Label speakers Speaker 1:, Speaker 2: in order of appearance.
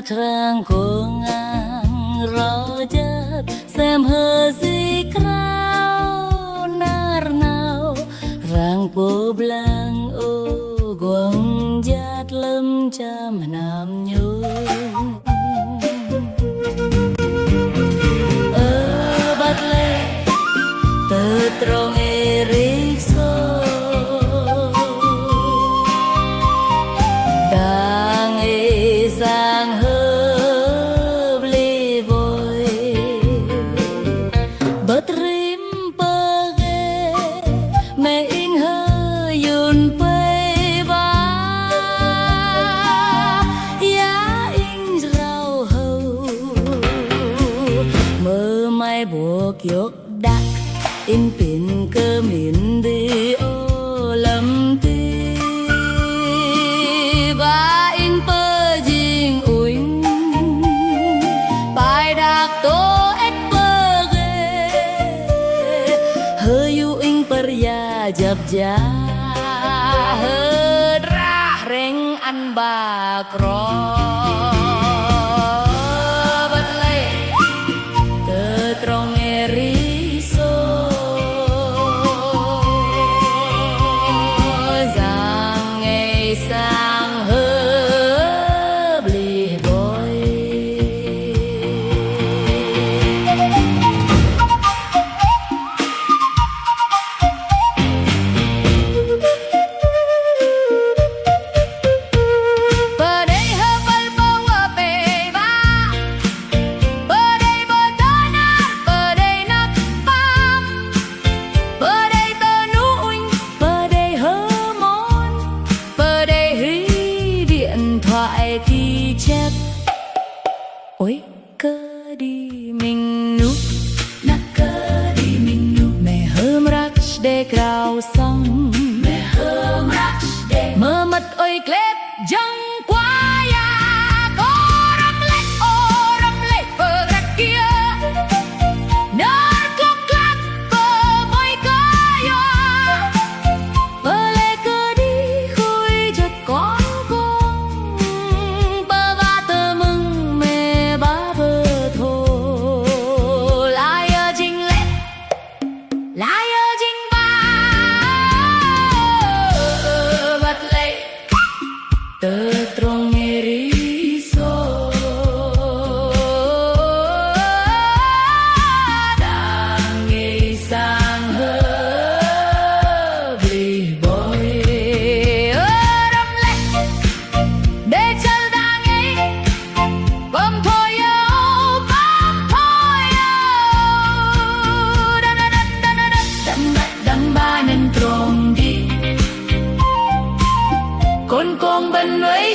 Speaker 1: Trang cố ngang rõ chất xem hờ gì krao nar nào rang po blang ô quăng giát lâm trăm nam nhung bắt lê từ trong ericsson đang e sang buộc dốc đắc in pin cơ miền đi ô lâm ti và in pơ jing uing bài đặc tô ếch pơ ghê hơi u in per ya jab ja hơi ra reng ăn bà cro trong eriso rằng ngày sang hớp lì bôi bờ đây hớp bal bông ở bề ba khi chết ôi cơ đi mình núp nắc cơ đi mình núp mẹ hơm rắc để cao xong mẹ hơm rắc để mơ mật ôi klep chẳng qua ya có râm lệ bờ rắc kia nơi thuốc lắc bờ môi cá ya bờ lệ cơ đi khôi chợt có từ trong eriso đang ngày sang hớp lì bôi đâm lệ để chân ta nghĩ bấm thôi đâm ba nên trông đi con bên với